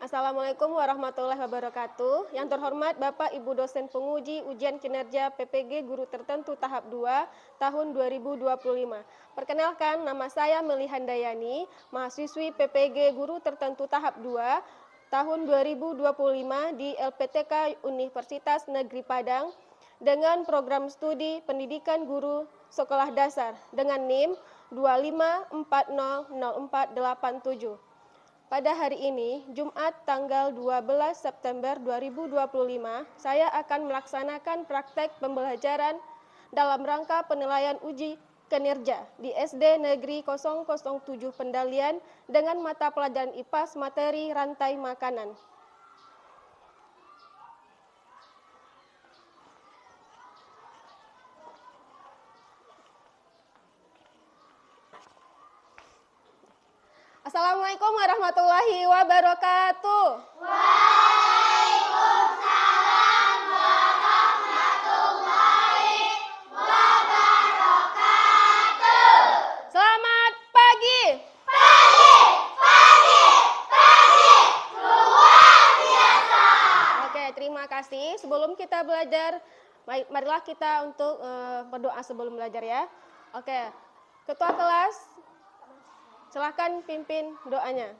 Assalamualaikum warahmatullahi wabarakatuh. Yang terhormat Bapak Ibu dosen penguji ujian kinerja PPG Guru Tertentu tahap 2 tahun 2025. Perkenalkan, nama saya Meli Handayani, mahasiswi PPG Guru Tertentu tahap 2 tahun 2025 di LPTK Universitas Negeri Padang dengan program studi pendidikan guru sekolah dasar dengan NIM 254000487. Pada hari ini, Jumat tanggal 12 September 2025, saya akan melaksanakan praktek pembelajaran dalam rangka penilaian uji kinerja di SD Negeri 007 Pendalian dengan mata pelajaran IPAS materi rantai makanan. Assalamualaikum warahmatullahi wabarakatuh. Waalaikumsalam warahmatullahi wabarakatuh. Selamat pagi. Pagi. Luar biasa. Oke, terima kasih. Sebelum kita belajar, marilah kita untuk berdoa sebelum belajar ya. Oke, Ketua kelas, silakan pimpin doanya.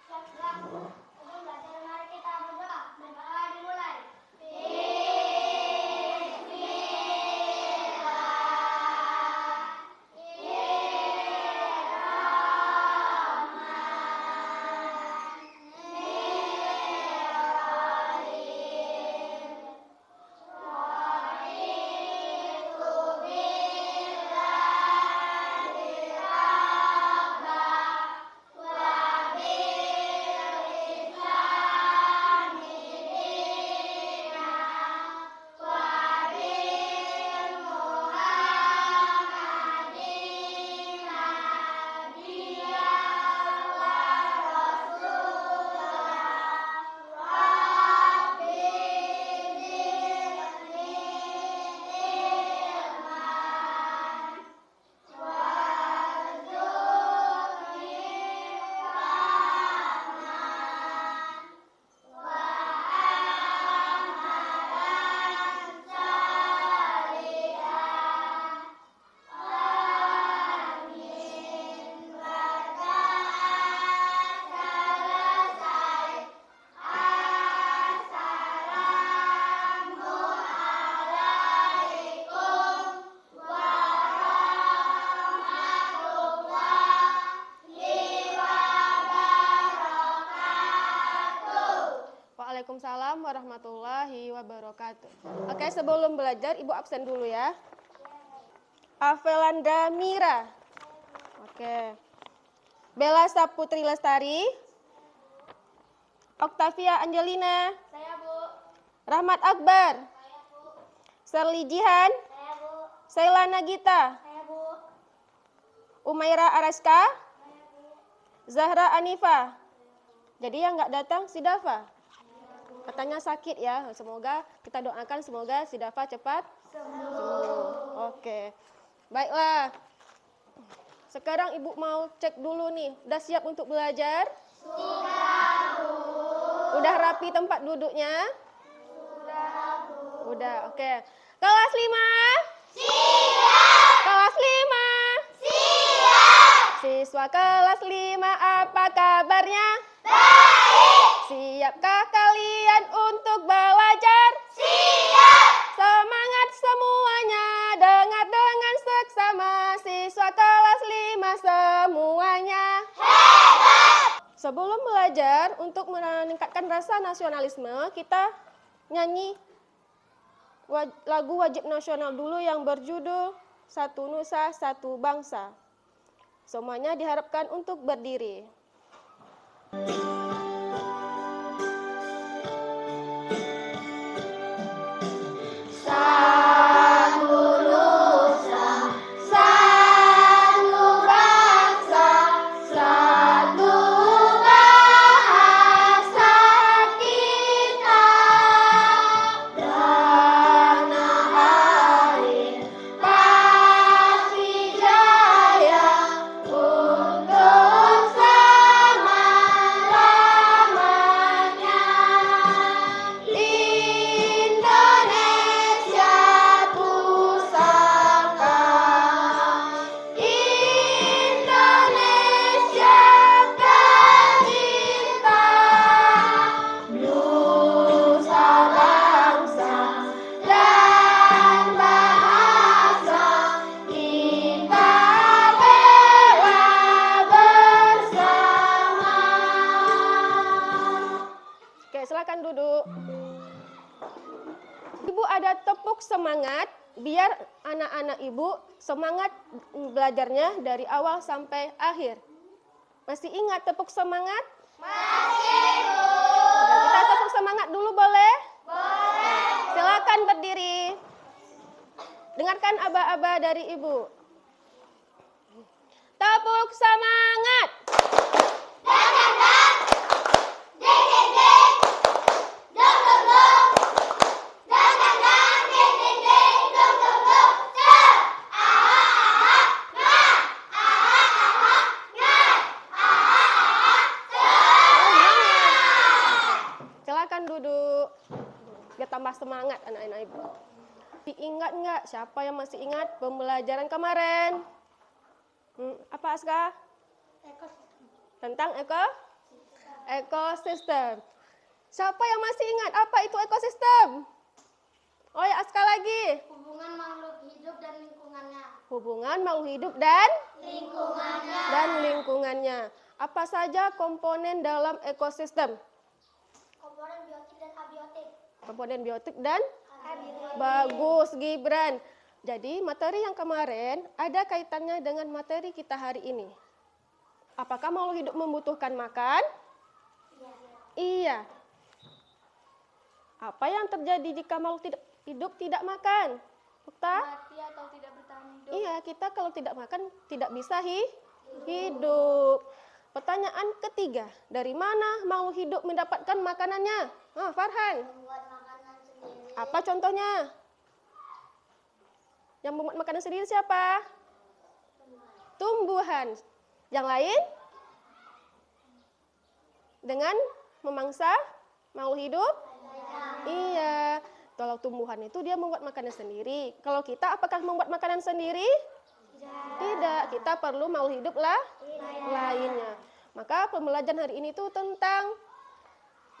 Sebelum belajar, mari kita berdoa. Berdoa dimulai. Waalaikumsalam warahmatullahi wabarakatuh. Oke, sebelum belajar, Ibu absen dulu ya. Avelanda Mira. Oke. Bella Saputri Lestari. Octavia Angelina. Saya, Bu. Rahmat Akbar. Saya, Bu. Serli Jihan. Saya, Bu. Sheila Nagita. Saya, Bu. Umaira Araska. Saya, Bu. Zahra Anifa. Jadi yang nggak datang si Dafa. Katanya sakit ya. Semoga kita doakan semoga si Dafa cepat sembuh. Oke. Baiklah. Sekarang Ibu mau cek dulu nih. Udah siap untuk belajar? Sudah, Bu. Udah rapi tempat duduknya? Sudah, Bu. Udah, oke. Kelas 5? Siap. Kelas 5? Siap. Siswa kelas 5 apa kabarnya? Baik. Siapkah kalian untuk belajar? Siap. Semangat semuanya, dengar dengan seksama siswa kelas 5 semuanya. Hebat. Sebelum belajar, untuk meningkatkan rasa nasionalisme, kita nyanyi lagu wajib nasional dulu yang berjudul Satu Nusa, Satu Bangsa. Semuanya diharapkan untuk berdiri. Satu nusa, satu bangsa, satu bahasa kita. Tanah air pasti jaya untuk selamanya. duduk. Ibu ada tepuk semangat biar anak-anak ibu semangat belajarnya dari awal sampai akhir. Masih ingat tepuk semangat? Masih, Bu. Kita tepuk semangat dulu boleh? Boleh. Silakan berdiri. Dengarkan aba-aba dari ibu. Tepuk semangat. Silakan duduk. Biar tambah semangat anak-anak ibu. Ingat nggak siapa yang masih ingat pembelajaran kemarin? Apa Aska? Tentang ekosistem. Siapa yang masih ingat apa itu ekosistem? Oh ya, Aska lagi. Hubungan makhluk hidup dan lingkungannya. Hubungan makhluk hidup dan Lingkungannya. lingkungannya. Apa saja komponen dalam ekosistem? Komponen biotik dan abiotik. Komponen biotik dan bagus, Gibran. Jadi materi yang kemarin ada kaitannya dengan materi kita hari ini. Apakah makhluk hidup membutuhkan makan? Iya. Apa yang terjadi jika makhluk hidup tidak makan? Okta? Mati atau tidak bertahan hidup. Iya, kita kalau tidak makan tidak bisa hidup. Pertanyaan ketiga, dari mana makhluk hidup mendapatkan makanannya? Farhan. Membuat makanan sendiri. Apa contohnya? Yang membuat makanan sendiri siapa? Tumbuhan. Yang lain? Dengan memangsa makhluk hidup? Iya. Kalau tumbuhan itu dia membuat makanan sendiri. Kalau kita apakah membuat makanan sendiri? Tidak. Kita perlu makhluk hidup lainnya. Maka pembelajaran hari ini tuh tentang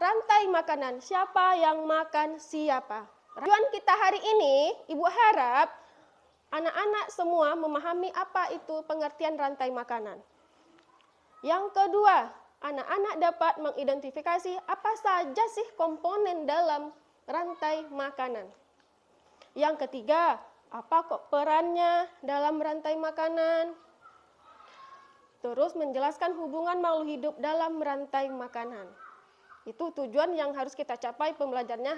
rantai makanan. Siapa yang makan siapa. Tujuan kita hari ini, Ibu harap anak-anak semua memahami apa itu pengertian rantai makanan. Yang kedua, anak-anak dapat mengidentifikasi apa saja sih komponen dalam rantai makanan. Yang ketiga, apa kok perannya dalam rantai makanan? Terus menjelaskan hubungan makhluk hidup dalam rantai makanan. Itu tujuan yang harus kita capai pembelajarannya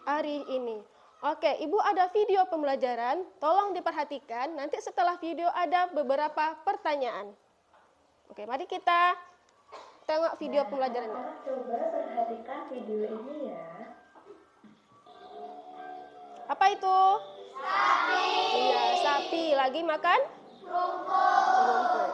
hari ini. Oke, Ibu ada video pembelajaran, tolong diperhatikan. Nanti setelah video ada beberapa pertanyaan. Oke, mari kita tengok video pembelajarannya. Coba perhatikan video ini ya. Apa itu? Sapi. Iya, sapi lagi makan rumput.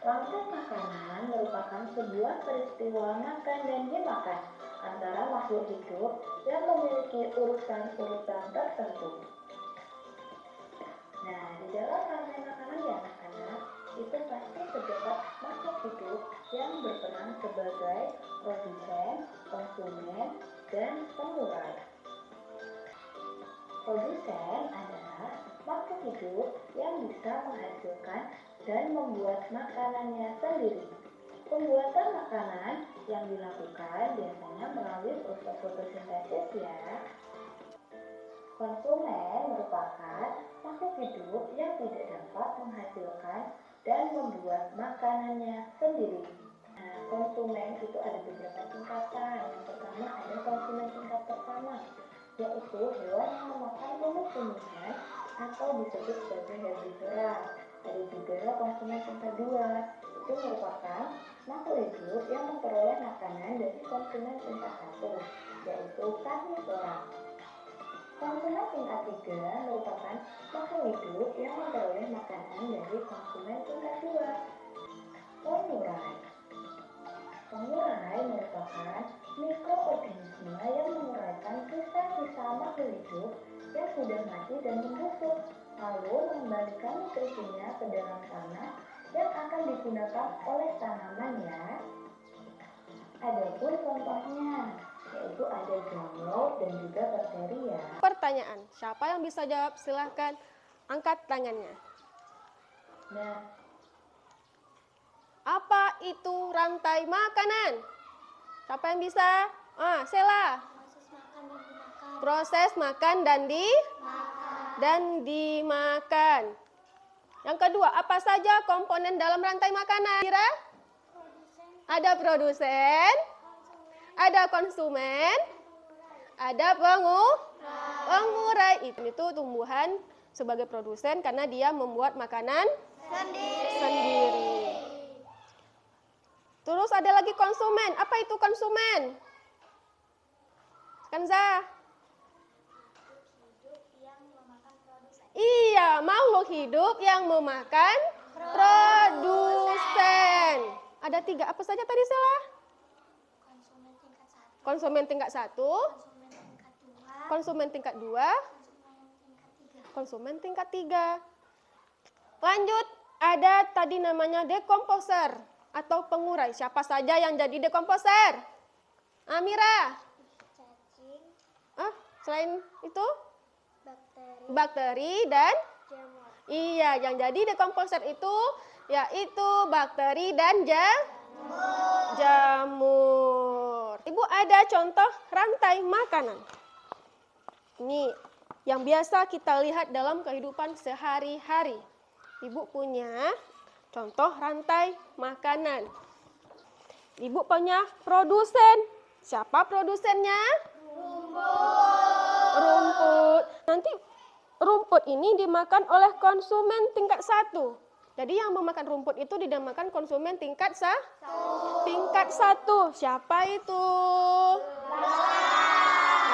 Rantai makanan merupakan sebuah peristiwa makan dan dimakan antara makhluk hidup yang memiliki urutan-urutan tertentu. Nah, di dalam rantai makanan ya anak-anak, itu pasti terdapat makhluk hidup yang berperan sebagai produsen, konsumen, dan pengurai. Produsen adalah makhluk hidup yang bisa menghasilkan dan membuat makanannya sendiri. Pembuatan makanan yang dilakukan biasanya melalui proses fotosintesis ya. Konsumen merupakan makhluk hidup yang tidak dapat menghasilkan dan membuat makanannya sendiri. Nah, konsumen itu ada beberapa tingkatan. Yang pertama ada konsumen tingkat pertama, yaitu hewan yang memakan tumbuh-tumbuhan atau disebut sebagai herbivora. Ada juga konsumen tingkat 2, itu merupakan makhluk hidup yang memperoleh makanan dari konsumen tingkat 1, yaitu karnivora. Konsumen tingkat 3 merupakan makhluk hidup yang memperoleh makanan dari konsumen tingkat 2, pengurai. Pengurai merupakan mikroorganisme yang menguraikan sisa-sisa makhluk hidup yang sudah mati dan membusuk, lalu mengembalikan nutrisinya ke dalam tanah yang akan digunakan oleh tanaman ya. Adapun contohnya, yaitu ada jamur dan juga bakteri ya. Pertanyaan, siapa yang bisa jawab? Silahkan angkat tangannya. Nah, Apa itu rantai makanan? Siapa yang bisa? Sela. Proses makan dan dimakan. Yang kedua, apa saja komponen dalam rantai makanan? Kira? Ada produsen, ada konsumen, ada pengurai. Itu tumbuhan sebagai produsen karena dia membuat makanan sendiri. Terus ada lagi konsumen. Apa itu konsumen? Kanza? Iya, makhluk hidup yang memakan produsen. Ada 3. Apa saja tadi, Sela? Konsumen tingkat 1, konsumen tingkat 2, konsumen tingkat 3. Lanjut, ada tadi namanya dekomposer atau pengurai. Siapa saja yang jadi dekomposer? Amira. Selain itu? Bakteri dan jamur. Iya, yang jadi dekomposer itu yaitu bakteri dan jamur. Ibu ada contoh rantai makanan. Ini yang biasa kita lihat dalam kehidupan sehari-hari. Ibu punya contoh rantai makanan. Ibu punya produsen. Siapa produsennya? Rumput. Nanti rumput ini dimakan oleh konsumen tingkat 1. Jadi yang memakan rumput itu dinamakan konsumen tingkat 1. Siapa itu?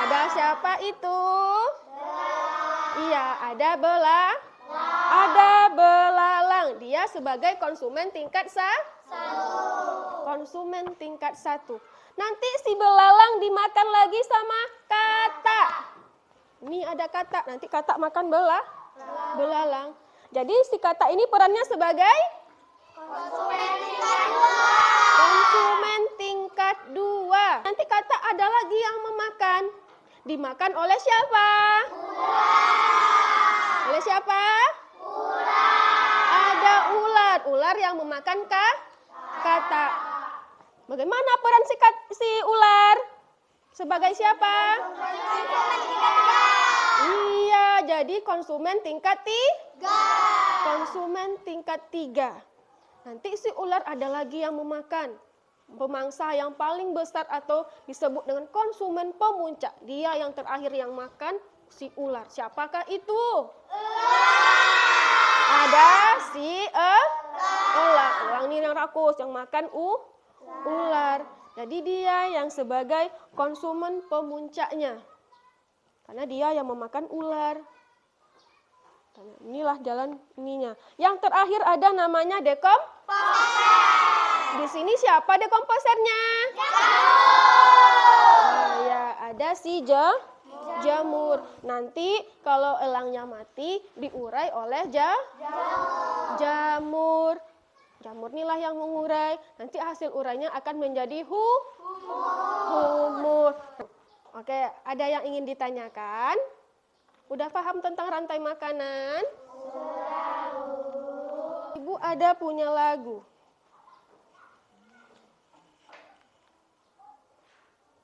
Ada siapa itu? Iya, ada belalang. Dia sebagai konsumen tingkat 1. Konsumen tingkat 1. Nanti si belalang dimakan lagi sama katak. Ini ada katak, nanti katak makan belalang. Jadi si katak ini perannya sebagai konsumen tingkat 2. Nanti katak ada lagi yang memakan. Dimakan oleh siapa? Oleh siapa? Ada ular. Ular yang memakan katak. Bagaimana peran si ular? Sebagai siapa? Iya, jadi konsumen tingkat 3. Konsumen tingkat 3. Nanti si ular ada lagi yang memakan. Pemangsa yang paling besar atau disebut dengan konsumen pemuncak. Dia yang terakhir yang makan si ular. Siapakah itu? Ada si ular. Ular ini yang rakus yang makan ular. Jadi dia yang sebagai konsumen pemuncaknya. Karena dia yang memakan ular. Inilah jalan ininya. Yang terakhir ada namanya dekomposer. Di sini siapa dekomposernya? Ya, ada si jamur. Nanti kalau elangnya mati diurai oleh jamur. Jamur inilah yang mengurai. Nanti hasil urainya akan menjadi humus. Oke, ada yang ingin ditanyakan? Udah paham tentang rantai makanan? Ibu ada punya lagu.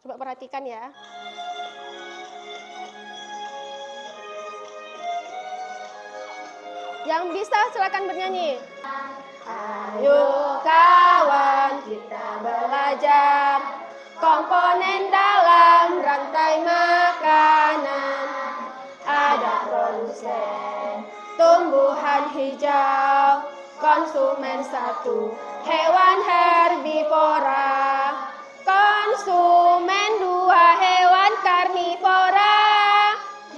Coba perhatikan ya. Yang bisa silakan bernyanyi. Ayo kawan kita belajar komponen dalam rantai makanan. Ada produsen tumbuhan hijau, konsumen 1 hewan herbivora, konsumen 2 hewan karnivora,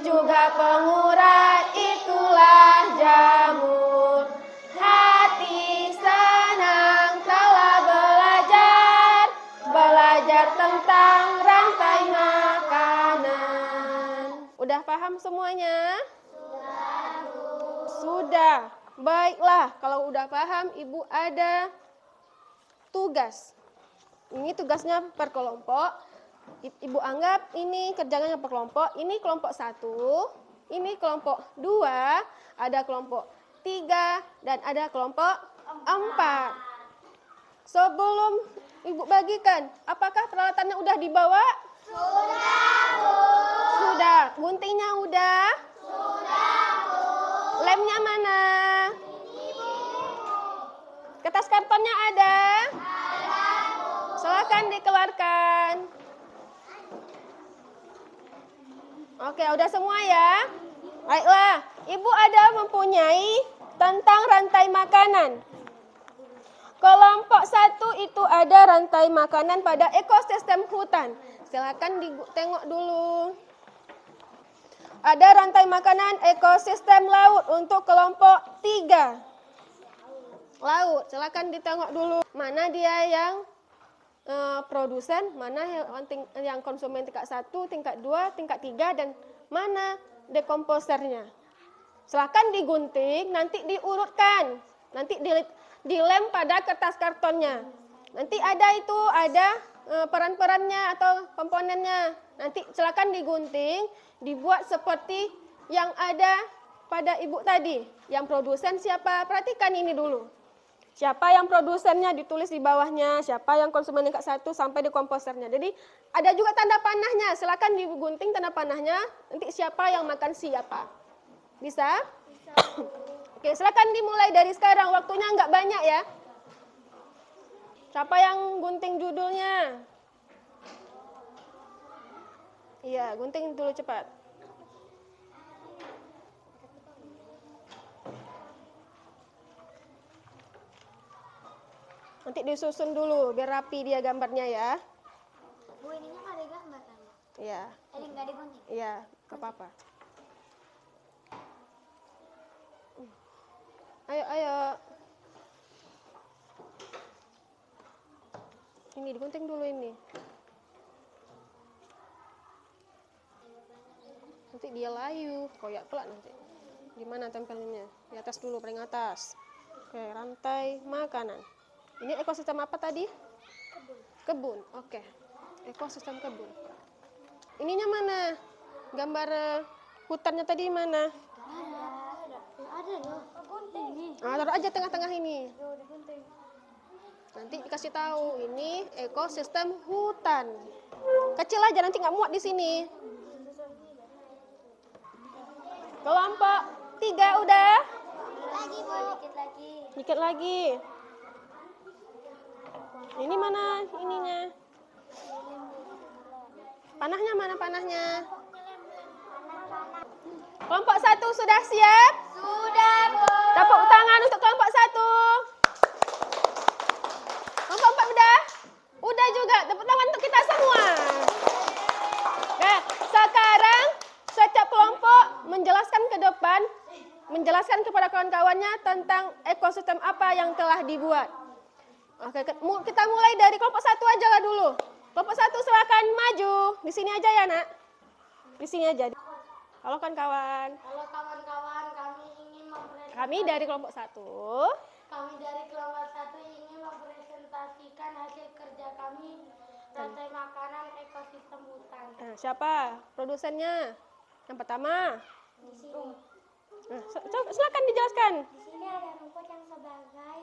juga pengurai itulah jamur. Hati senang telah belajar tentang rantai makanan. Udah paham semuanya? Sudah. Baiklah, kalau udah paham, Ibu ada tugas. Ini tugasnya per kelompok. Ibu anggap ini kerjanya per kelompok. Ini kelompok 1, ini kelompok 2, ada kelompok 3, dan ada kelompok 4. Sebelum Ibu bagikan, apakah peralatannya udah dibawa? Sudah, Bu. Sudah. Guntingnya udah? Sudah, Bu. Lemnya mana? Ibu. Kertas kartonnya ada? Ada, Bu. Silakan dikeluarkan. Oke, udah semua ya? Baiklah, Ibu ada mempunyai tentang rantai makanan. Kelompok 1 itu ada rantai makanan pada ekosistem hutan. Silakan ditengok dulu. Ada rantai makanan ekosistem laut untuk kelompok 3. Laut, silakan ditengok dulu. Mana dia yang produsen, mana yang konsumen tingkat 1, tingkat 2, tingkat 3, dan mana dekomposernya. Silakan digunting, nanti diurutkan. Nanti dilem pada kertas kartonnya. Nanti ada peran-perannya atau komponennya. Nanti silakan digunting, dibuat seperti yang ada pada Ibu tadi. Yang produsen siapa? Perhatikan ini dulu. Siapa yang produsennya ditulis di bawahnya, siapa yang konsumen tingkat 1 sampai dekomposernya. Jadi ada juga tanda panahnya. Silakan digunting tanda panahnya. Nanti siapa yang makan siapa. Bisa? Bisa. Oke, silakan dimulai dari sekarang. Waktunya nggak banyak ya. Siapa yang gunting judulnya? Iya, gunting dulu cepat. Nanti disusun dulu, biar rapi dia gambarnya ya. Bu, ininya nggak ada gambar kan? Iya. Jadi nggak digunting? Iya, nggak apa-apa. Ayo. Ini digunting dulu ini. Nanti dia layu, koyak pula nanti. Gimana tempelinnya? Di atas dulu, paling atas. Oke, rantai makanan. Ini ekosistem apa tadi? Kebun. Oke. Ekosistem kebun. Ininya mana? Gambar hutannya tadi mana? Ada loh. Gunting. Taruh aja tengah-tengah ini. Nanti dikasih tahu ini ekosistem hutan. Kecil aja, nanti nggak muat di sini. Kelompok 3 udah? Lagi, Bu. Dikit lagi. Dikit lagi. Ini mana ininya? Panahnya mana panahnya? Kelompok 1 sudah siap? Sudah, Bu. Tepuk tangan untuk kelompok 1. Kelompok 4 udah? Udah juga. Tepuk tangan untuk kita semua. Nah, sekarang setiap kelompok menjelaskan ke depan, menjelaskan kepada kawan-kawannya tentang ekosistem apa yang telah dibuat. Oke, kita mulai dari kelompok 1 aja lah dulu. Kelompok 1 silakan maju. Di sini aja ya, Nak. Di sini aja. Halo kawan-kawan. Halo kawan-kawan, kami ingin mempresentasikan. Kami dari kelompok 1. Kami dari kelompok 1 ingin mempresentasikan hasil kerja kami rantai makanan ekosistem hutan. Nah, siapa produsennya? Yang pertama. Di sini. Nah, silakan dijelaskan. Di sini ada rumput yang sebagai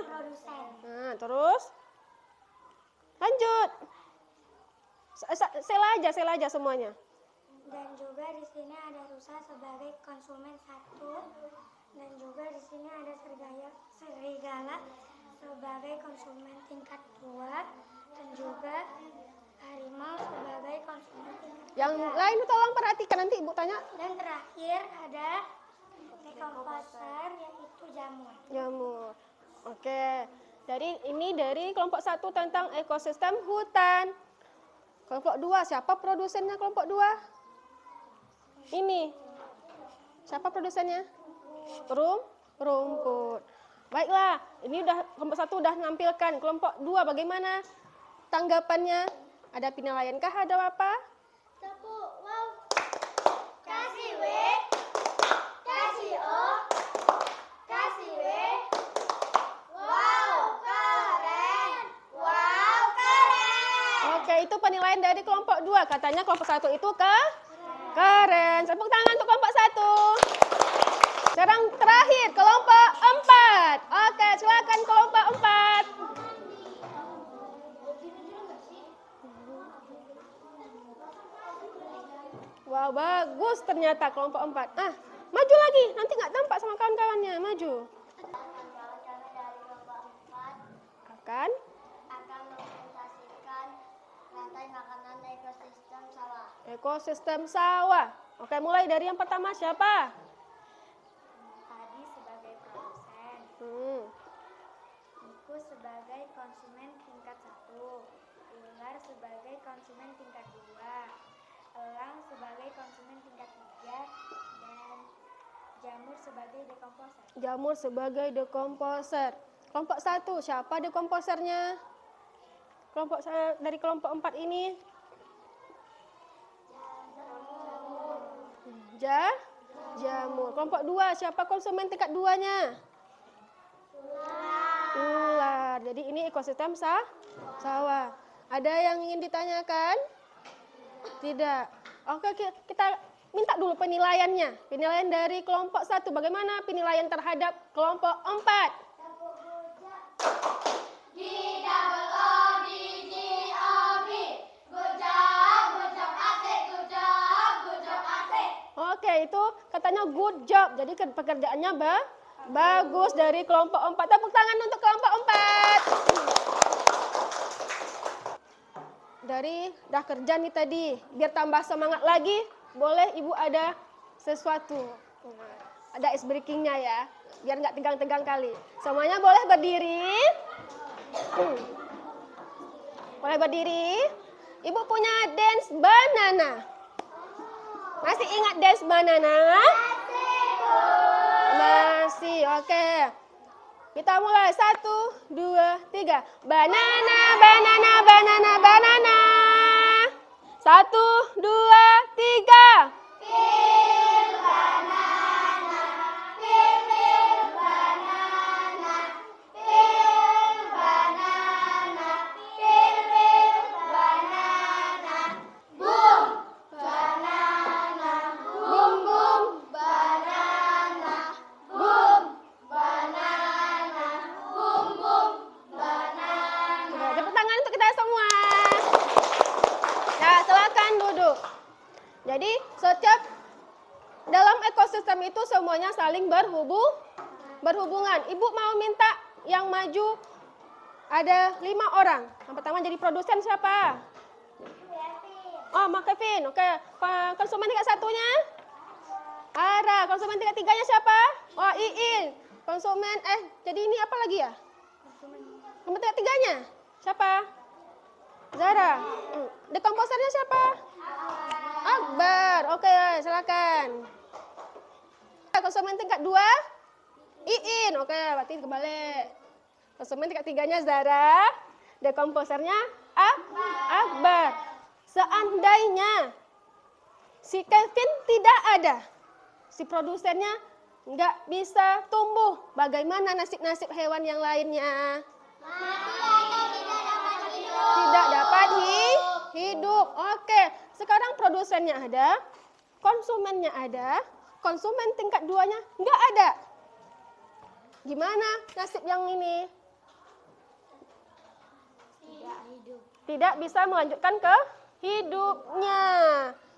produsen. Nah, terus lanjut. Sela aja semuanya. Dan juga di sini ada rusa sebagai konsumen 1. Dan juga di sini ada serigala sebagai konsumen tingkat 2. Dan juga harimau sebagai konsumen tingkat 3. Yang lain tolong perhatikan, nanti Ibu tanya. Dan terakhir ada dekomposer yaitu jamur. Jamur. Oke. Ini dari kelompok 1 tentang ekosistem hutan. Kelompok 2, siapa produsennya kelompok 2? Ini. Siapa produsennya? Rumput. Baiklah, ini kelompok 1 udah menampilkan. Kelompok 2 bagaimana tanggapannya? Ada penilaiankah? Ada apa? Tepuk, wow. Kasih W. Kasih O. Kasih W. Wow, keren. Wow, keren. Oke, itu penilaian dari kelompok 2. Katanya kelompok 1 itu keren. Tepuk tangan untuk kelompok 1. Sekarang yang terakhir, kelompok 4. Oke, silakan kelompok 4. Wow, bagus ternyata kelompok 4. Maju lagi, nanti nggak tampak sama kawan-kawannya. Maju. Akan mempresentasikan rantai makanan ekosistem sawah. Ekosistem sawah. Oke, mulai dari yang pertama siapa? Padi sebagai produsen, tikus sebagai konsumen tingkat 1, ular sebagai konsumen tingkat 2, elang sebagai konsumen tingkat 3, dan jamur sebagai dekomposer. Jamur sebagai dekomposer. Kelompok 1, siapa dekomposernya? Dari kelompok 4 ini? Jamur. Kelompok 2, siapa konsumen tingkat 2-nya? Ular. Jadi ini ekosistem sawah. Ada yang ingin ditanyakan? Tidak. Oke, kita minta dulu penilaiannya. Penilaian dari kelompok 1. Bagaimana penilaian terhadap kelompok 4? Oke, itu katanya good job. Jadi pekerjaannya bagus dari kelompok 4. Tepuk tangan untuk kelompok 4. Dah kerja nih tadi. Biar tambah semangat lagi, boleh Ibu ada sesuatu. Ada ice breakingnya ya. Biar nggak tegang-tegang kali. Semuanya boleh berdiri. Boleh berdiri. Ibu punya dance banana. Masih ingat dance banana? Masih, oke. Kita mulai, 1, 2, 3. Banana, banana, banana, banana. 1, 2, 3. Pil banana, pil banana, pil banana, pil banana. Boom, banana, boom boom, banana, boom, banana, boom boom, banana. Tepuk tangan untuk kita semua. Nah, silakan duduk. Jadi, setiap dalam ekosistem itu semuanya saling berhubungan. Ibu mau minta yang maju ada 5 orang. Yang pertama jadi produsen siapa? Oh, Mak Kevin. Oke. Konsumen tingkat 1-nya? Ara. Konsumen tingkat 3-nya siapa? Oh, Iin. Konsumen, jadi ini apa lagi ya? Konsumen tingkat 3-nya? Siapa? Zara. Dekomposernya siapa? Akbar. Oke, silakan. Konsumen tingkat 2? Iin. Oke, berarti kebalik. Konsumen tingkat 3-nya Zara. Dekomposernya Akbar. Seandainya si Kevin tidak ada, si produsennya nggak bisa tumbuh, bagaimana nasib-nasib hewan yang lainnya? Tidak dapat hidup. Oke, sekarang produsennya ada, konsumennya ada, konsumen tingkat 2-nya nggak ada. Gimana nasib yang ini? Tidak bisa melanjutkan ke hidupnya.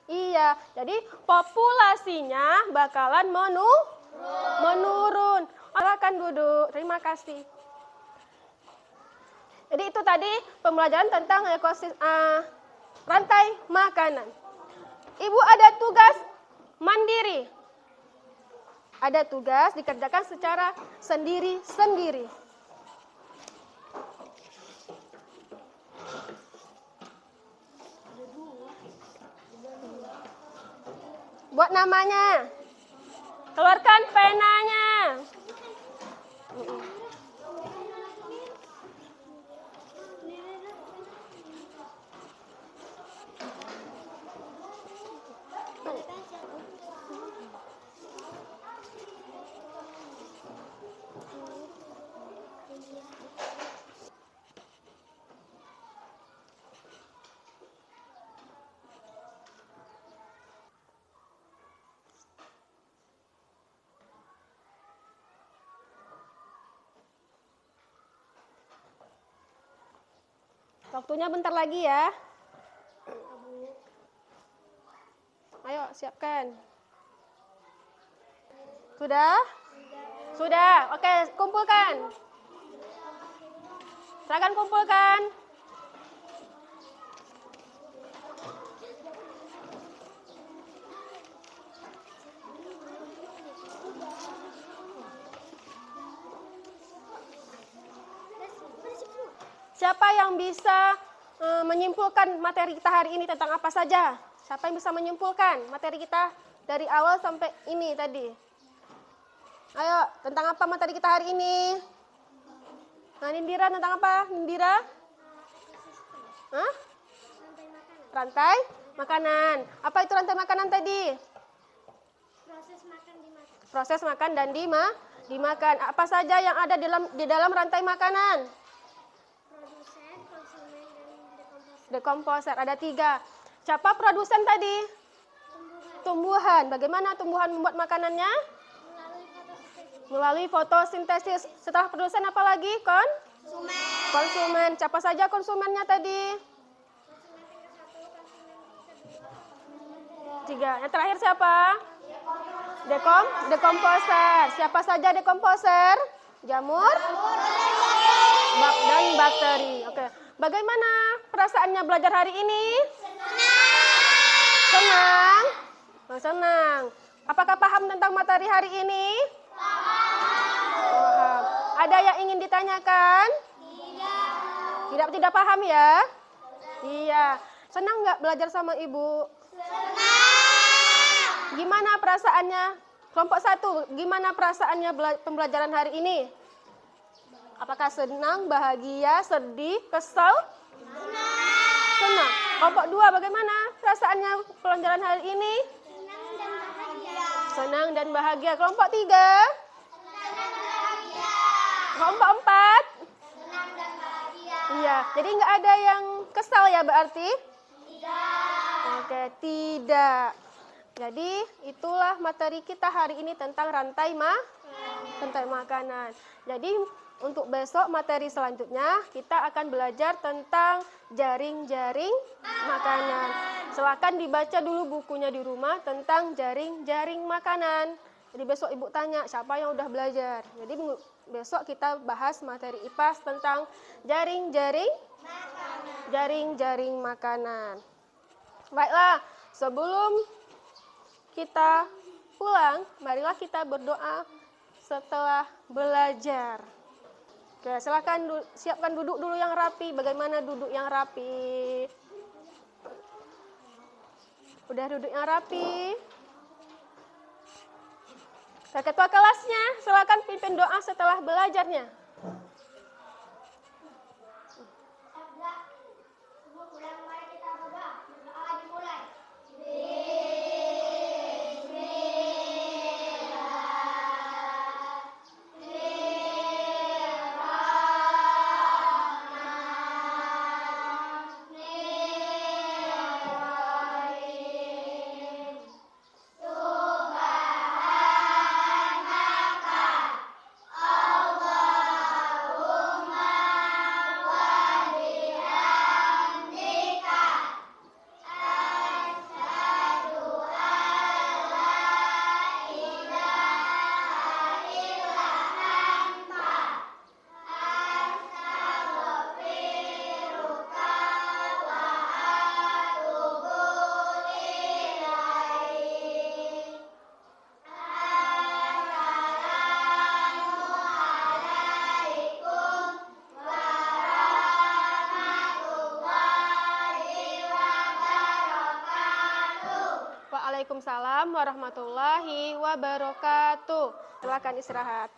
Iya, jadi populasinya bakalan menurun. Silakan duduk. Terima kasih. Jadi itu tadi pembelajaran tentang rantai makanan. Ibu ada tugas mandiri. Ada tugas dikerjakan secara sendiri-sendiri. Buat namanya. Keluarkan penanya. Waktunya bentar lagi ya. Ayo, siapkan. Sudah? Sudah. Oke, kumpulkan. Silakan kumpulkan. Siapa yang bisa menyimpulkan materi kita hari ini tentang apa saja? Siapa yang bisa menyimpulkan materi kita dari awal sampai ini tadi? Ayo, tentang apa materi kita hari ini? Nah, Nindira tentang apa? Nindira? Hah? Rantai makanan. Apa itu rantai makanan tadi? Proses makan dan dimakan. Apa saja yang ada di dalam rantai makanan? Produsen, konsumen, dan Dekomposer. Ada 3. Siapa produsen tadi? Tumbuhan. Bagaimana tumbuhan membuat makanannya? Melalui fotosintesis. Setelah produsen apa lagi? Konsumen. Siapa saja konsumennya tadi? 3. Yang terakhir siapa? Dekomposer. Siapa saja dekomposer? Jamur dan bakteri. Oke. Bagaimana perasaannya belajar hari ini? Senang. Senang. Apakah paham tentang materi hari ini? Paham. Ada yang ingin ditanyakan? Tidak paham ya? Iya. Senang nggak belajar sama ibu? Gimana perasaannya? Kelompok 1, gimana perasaannya pembelajaran hari ini? Apakah senang, bahagia, sedih, kesal? Senang. Kelompok 2, bagaimana perasaannya pelajaran hari ini? Senang dan bahagia. Kelompok 3? Kelompok 4? Iya, jadi nggak ada yang kesal ya berarti? Oke, tidak. Jadi itulah materi kita hari ini tentang rantai makanan. Jadi untuk besok materi selanjutnya kita akan belajar tentang jaring-jaring makanan. Silakan dibaca dulu bukunya di rumah tentang jaring-jaring makanan. Jadi besok ibu tanya siapa yang udah belajar. Jadi besok kita bahas materi IPAS tentang jaring-jaring makanan. Baiklah, sebelum kita pulang, marilah kita berdoa setelah belajar. Oke, silakan siapkan duduk dulu yang rapi. Bagaimana duduk yang rapi? Udah duduk yang rapi? Ketua kelasnya, silakan pimpin doa setelah belajarnya. Waalaikumsalam warahmatullahi wabarakatuh. Silakan istirahat.